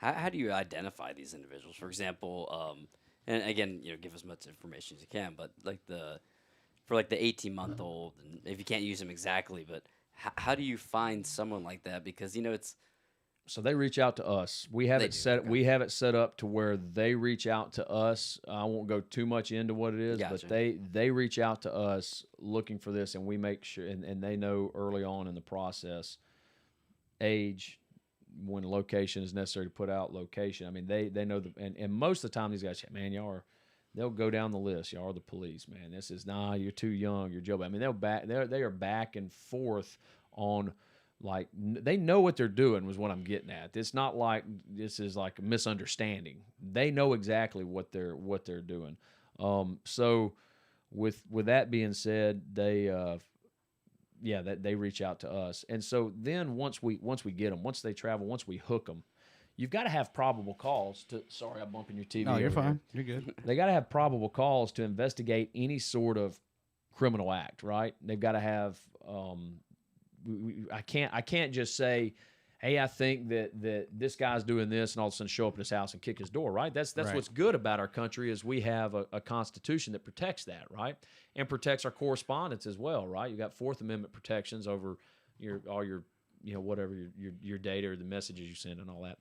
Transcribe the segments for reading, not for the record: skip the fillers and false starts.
How do you identify these individuals? For example, and again, give as much information as you can, but for like the 18-month-old, and if you can't use them exactly, but how do you find someone like that? Because it's So they reach out to us. We have They it do, set. okay. We have it set up to where they reach out to us. I won't go too much into what it is, Gotcha. but they reach out to us looking for this, and we make sure, and they know early on in the process, age, when location is necessary to put out location. I mean, they know and most of the time these guys, man, they'll go down the list. Y'all are the police, man. This is you're too young, you're jailbait. I mean, they are back and forth on. Like, they know what they're doing was what I'm getting at. It's not like this is like a misunderstanding. They know exactly what they're doing. So with that being said, they reach out to us. And so then once we get them, once they travel, once we hook them, you've got to have probable cause to. Sorry, I'm bumping your TV. No, you're over fine. here. You're good. They got to have probable cause to investigate any sort of criminal act, right? They've got to have. I can't just say, hey, I think that this guy's doing this, and all of a sudden show up at his house and kick his door, right? That's Right. what's good about our country is we have a constitution that protects that, right, and protects our correspondence as well, right? You got Fourth Amendment protections over all your whatever your data or the messages you send and all that.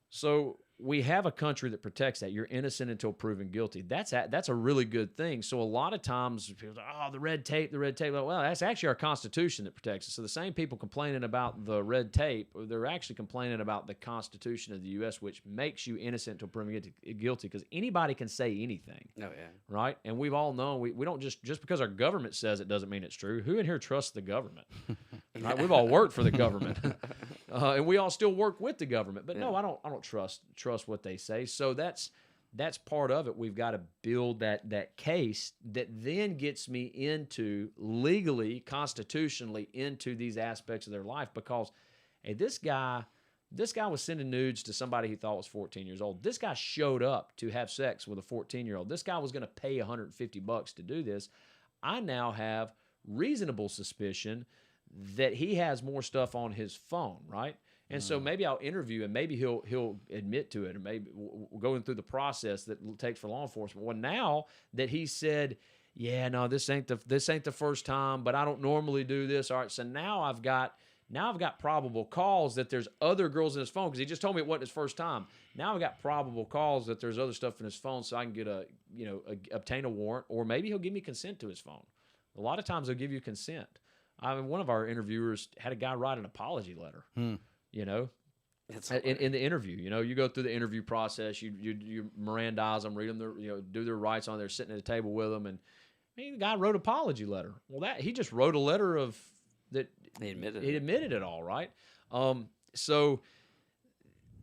So we have a country that protects that. You're innocent until proven guilty. That's a really good thing. So a lot of times people say, oh, the red tape. Well, that's actually our Constitution that protects us. So the same people complaining about the red tape, they're actually complaining about the Constitution of the U.S., which makes you innocent until proven guilty, because anybody can say anything. Oh, yeah. Right? And we've all known, we don't just because our government says it doesn't mean it's true. Who in here trusts the government? Right? We've all worked for the government. And we all still work with the government. But no, I don't trust what they say. So that's part of it. We've got to build that case that then gets me into legally, constitutionally into these aspects of their life, because hey, this guy was sending nudes to somebody he thought was 14 years old. This guy showed up to have sex with a 14-year-old. This guy was going to pay $150 to do this. I now have reasonable suspicion that he has more stuff on his phone, right? And so maybe I'll interview him. Maybe he'll admit to it, or maybe we're going through the process that takes for law enforcement. Well, now that he said, yeah, no, this ain't the first time, but I don't normally do this. All right, so now I've got probable cause that there's other girls in his phone, because he just told me it wasn't his first time. Now I've got probable cause that there's other stuff in his phone, so I can get obtain a warrant, or maybe he'll give me consent to his phone. A lot of times they'll give you consent. I mean, one of our interviewers had a guy write an apology letter. In the interview. You go through the interview process. You Mirandize them, read them, do their rights on there, sitting at a table with them, and the guy wrote an apology letter. Well, he just wrote a letter of that. He admitted it all, right? So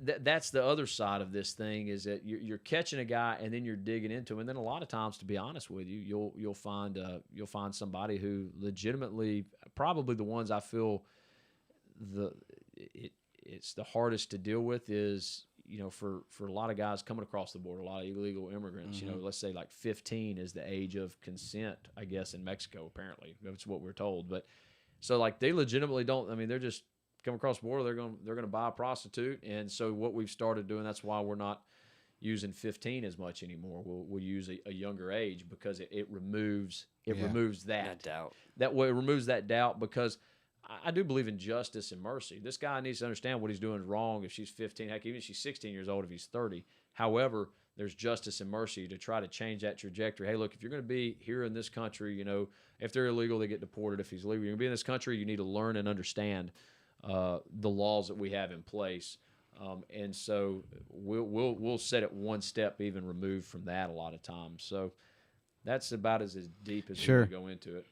that's the other side of this thing, is that you're catching a guy and then you're digging into him, and then a lot of times, to be honest with you, you'll find somebody who legitimately, probably the ones I feel it's the hardest to deal with is, for a lot of guys coming across the border, a lot of illegal immigrants, let's say like 15 is the age of consent, I guess, in Mexico, apparently. That's what we're told. But so like they legitimately don't, I mean, they're just come across the border, they're going to buy a prostitute. And so what we've started doing, that's why we're not using 15 as much anymore. We'll use a younger age, because it removes that doubt. That way it removes that doubt, because I do believe in justice and mercy. This guy needs to understand what he's doing is wrong if she's 15. Heck, even if she's 16 years old, if he's 30. However, there's justice and mercy to try to change that trajectory. Hey, look, if you're going to be here in this country, if they're illegal, they get deported. If he's legal, you're going to be in this country, you need to learn and understand the laws that we have in place. And so we'll set it one step even removed from that a lot of times. So that's about as deep as we can go into it.